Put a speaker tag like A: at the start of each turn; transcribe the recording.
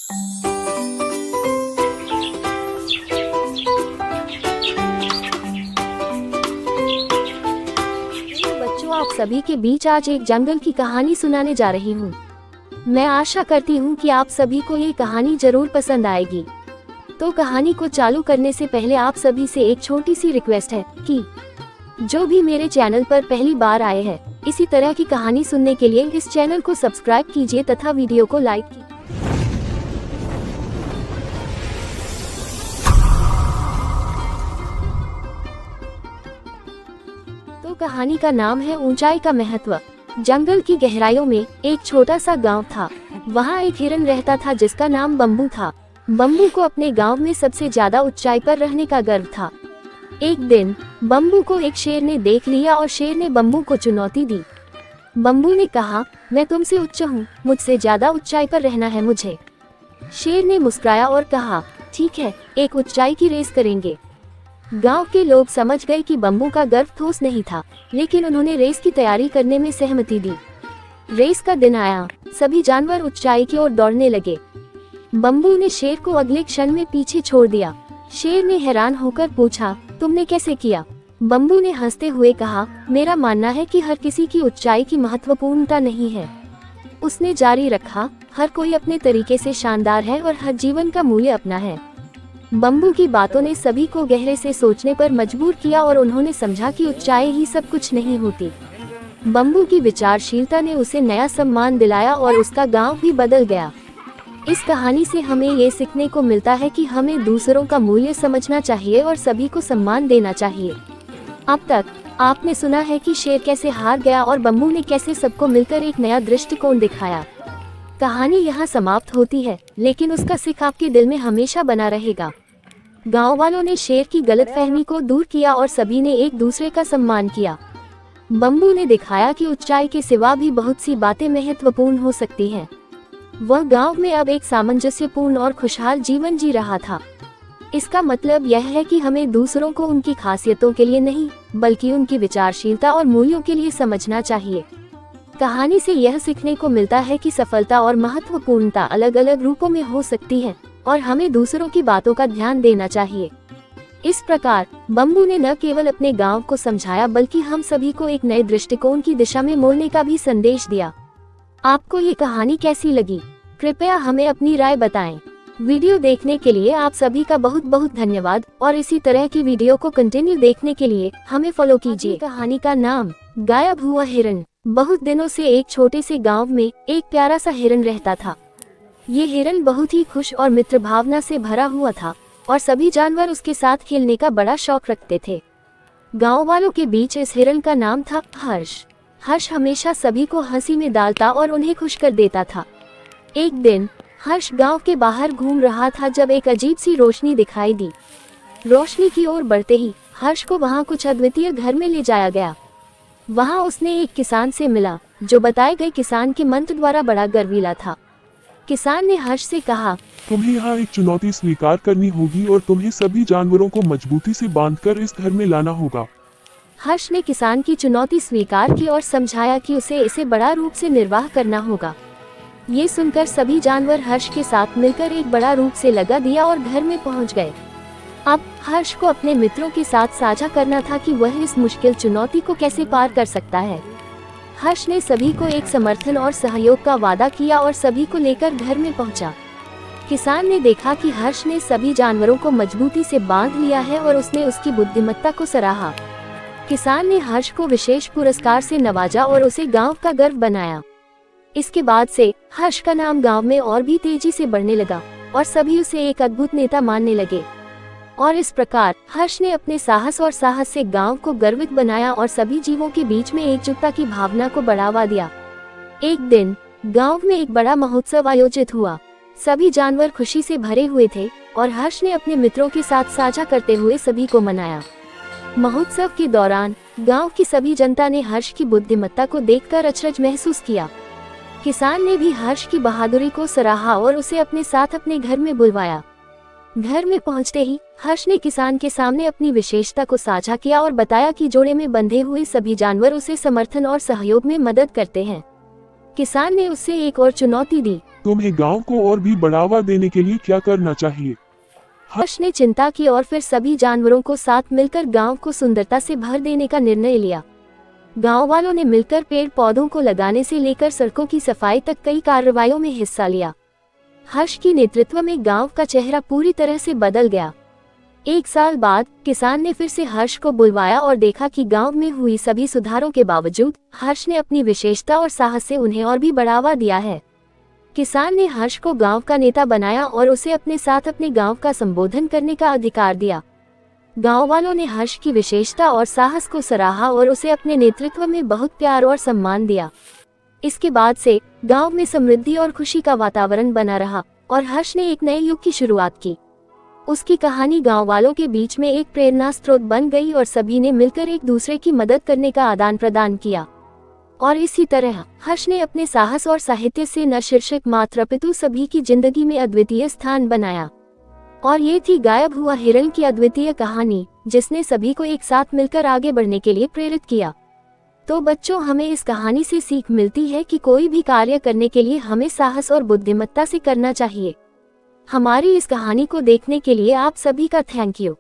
A: बच्चों, आप सभी के बीच आज एक जंगल की कहानी सुनाने जा रही हूँ। मैं आशा करती हूँ कि आप सभी को ये कहानी जरूर पसंद आएगी। तो कहानी को चालू करने से पहले आप सभी से एक छोटी सी रिक्वेस्ट है कि जो भी मेरे चैनल पर पहली बार आए हैं, इसी तरह की कहानी सुनने के लिए इस चैनल को सब्सक्राइब कीजिए तथा वीडियो को लाइक कीजिए। तो कहानी का नाम है ऊंचाई का महत्व। जंगल की गहराइयों में एक छोटा सा गांव था। वहां एक हिरन रहता था जिसका नाम बम्बू था। बम्बू को अपने गांव में सबसे ज्यादा ऊंचाई पर रहने का गर्व था। एक दिन बम्बू को एक शेर ने देख लिया और शेर ने बम्बू को चुनौती दी। बम्बू ने कहा, मैं तुमसे उच्च हूँ, मुझसे ज्यादा ऊंचाई पर रहना है मुझे। शेर ने मुस्कुराया और कहा, ठीक है, एक ऊंचाई की रेस करेंगे। गांव के लोग समझ गए कि बम्बू का गर्व ठोस नहीं था, लेकिन उन्होंने रेस की तैयारी करने में सहमति दी। रेस का दिन आया। सभी जानवर ऊंचाई की ओर दौड़ने लगे। बम्बू ने शेर को अगले क्षण में पीछे छोड़ दिया। शेर ने हैरान होकर पूछा, तुमने कैसे किया? बम्बू ने हंसते हुए कहा, मेरा मानना है कि हर किसी की ऊंचाई की महत्वपूर्णता नहीं है। उसने जारी रखा, हर कोई अपने तरीके से शानदार है और हर जीवन का मूल्य अपना है। बम्बू की बातों ने सभी को गहरे से सोचने पर मजबूर किया और उन्होंने समझा कि ऊंचाई ही सब कुछ नहीं होती। बम्बू की विचारशीलता ने उसे नया सम्मान दिलाया और उसका गांव भी बदल गया। इस कहानी से हमें ये सीखने को मिलता है कि हमें दूसरों का मूल्य समझना चाहिए और सभी को सम्मान देना चाहिए। अब तक आपने सुना है कि शेर कैसे हार गया और बम्बू ने कैसे सबको मिलकर एक नया दृष्टिकोण दिखाया। कहानी यहाँ समाप्त होती है, लेकिन उसका सीख आपके दिल में हमेशा बना रहेगा। गांव वालों ने शेर की गलतफहमी को दूर किया और सभी ने एक दूसरे का सम्मान किया। बम्बू ने दिखाया कि ऊंचाई के सिवा भी बहुत सी बातें महत्वपूर्ण हो सकती हैं। वह गांव में अब एक सामंजस्यपूर्ण और खुशहाल जीवन जी रहा था। इसका मतलब यह है कि हमें दूसरों को उनकी खासियतों के लिए नहीं, बल्कि उनकी विचारशीलता और मूल्यों के लिए समझना चाहिए। कहानी से यह सीखने को मिलता है कि सफलता और महत्वपूर्णता अलग अलग रूपों में हो सकती है और हमें दूसरों की बातों का ध्यान देना चाहिए। इस प्रकार बम्बू ने न केवल अपने गांव को समझाया, बल्कि हम सभी को एक नए दृष्टिकोण की दिशा में मोड़ने का भी संदेश दिया। आपको ये कहानी कैसी लगी? कृपया हमें अपनी राय बताएं। वीडियो देखने के लिए आप सभी का बहुत बहुत धन्यवाद और इसी तरह की वीडियो को कंटिन्यू देखने के लिए हमें फॉलो कीजिए। कहानी का नाम गायब हुआ हिरन। बहुत दिनों से एक छोटे से गांव में एक प्यारा सा हिरन रहता था। ये हिरन बहुत ही खुश और मित्र भावना से भरा हुआ था और सभी जानवर उसके साथ खेलने का बड़ा शौक रखते थे। गांव वालों के बीच इस हिरन का नाम था हर्ष। हर्ष हमेशा सभी को हंसी में डालता और उन्हें खुश कर देता था। एक दिन हर्ष गांव के बाहर घूम रहा था जब एक अजीब सी रोशनी दिखाई दी। रोशनी की ओर बढ़ते ही हर्ष को वहां कुछ अद्वितीय घर में ले जाया गया। वहां उसने एक किसान से मिला, जो बताए गए किसान के मंत्र द्वारा बड़ा गर्वीला था। किसान ने हर्ष से कहा,
B: तुम्हें यहाँ एक चुनौती स्वीकार करनी होगी और तुम्हें सभी जानवरों को मजबूती से बांधकर इस घर में लाना होगा।
A: हर्ष ने किसान की चुनौती स्वीकार की और समझाया कि उसे इसे बड़ा रूप से निर्वाह करना होगा। ये सुनकर सभी जानवर हर्ष के साथ मिलकर एक बड़ा रूप से लगा दिया और घर में पहुंच गए। अब हर्ष को अपने मित्रों के साथ साझा करना था कि वह इस मुश्किल चुनौती को कैसे पार कर सकता है। हर्ष ने सभी को एक समर्थन और सहयोग का वादा किया और सभी को लेकर घर में पहुंचा। किसान ने देखा कि हर्ष ने सभी जानवरों को मजबूती से बांध लिया है और उसने उसकी बुद्धिमत्ता को सराहा। किसान ने हर्ष को विशेष पुरस्कार से नवाजा और उसे गांव का गर्व बनाया। इसके बाद से हर्ष का नाम गांव में और भी तेजी से बढ़ने लगा और सभी उसे एक अद्भुत नेता मानने लगे। और इस प्रकार हर्ष ने अपने साहस से गांव को गर्वित बनाया और सभी जीवों के बीच में एकजुटता की भावना को बढ़ावा दिया। एक दिन गांव में एक बड़ा महोत्सव आयोजित हुआ। सभी जानवर खुशी से भरे हुए थे और हर्ष ने अपने मित्रों के साथ साझा करते हुए सभी को मनाया। महोत्सव के दौरान गांव की सभी जनता ने हर्ष की बुद्धिमत्ता को देखकर अचरज महसूस किया। किसान ने भी हर्ष की बहादुरी को सराहा और उसे अपने साथ अपने घर में बुलवाया। घर में पहुंचते ही हर्ष ने किसान के सामने अपनी विशेषता को साझा किया और बताया कि जोड़े में बंधे हुए सभी जानवर उसे समर्थन और सहयोग में मदद करते हैं। किसान ने उससे एक और चुनौती दी।
B: तुम्हें गांव को और भी बढ़ावा देने के लिए क्या करना चाहिए?
A: हर्ष ने चिंता की और फिर सभी जानवरों को साथ मिलकर गांव को सुंदरता से भर देने का निर्णय लिया। गांव वालों ने मिलकर पेड़ पौधों को लगाने से लेकर सड़कों की सफाई तक कई कार्रवाइयों में हिस्सा लिया। हर्ष के नेतृत्व में गांव का चेहरा पूरी तरह से बदल गया। एक साल बाद किसान ने फिर से हर्ष को बुलवाया और देखा कि गांव में हुई सभी सुधारों के बावजूद हर्ष ने अपनी विशेषता और साहस से उन्हें और भी बढ़ावा दिया है। किसान ने हर्ष को गांव का नेता बनाया और उसे अपने साथ अपने गांव का संबोधन करने का अधिकार दिया। गांव वालों ने हर्ष की विशेषता और साहस को सराहा और उसे अपने नेतृत्व में बहुत प्यार और सम्मान दिया। इसके बाद से गांव में समृद्धि और खुशी का वातावरण बना रहा और हर्ष ने एक नए युग की शुरुआत की। उसकी कहानी गांव वालों के बीच में एक प्रेरणा स्रोत बन गई और सभी ने मिलकर एक दूसरे की मदद करने का आदान प्रदान किया। और इसी तरह हर्ष ने अपने साहस और साहित्य से न शीर्षक मात्र अपितु सभी की जिंदगी में अद्वितीय स्थान बनाया। और ये थी गायब हुआ हिरण की अद्वितीय कहानी, जिसने सभी को एक साथ मिलकर आगे बढ़ने के लिए प्रेरित किया। तो बच्चों, हमें इस कहानी से सीख मिलती है कि कोई भी कार्य करने के लिए हमें साहस और बुद्धिमत्ता से करना चाहिए। हमारी इस कहानी को देखने के लिए आप सभी का थैंक यू।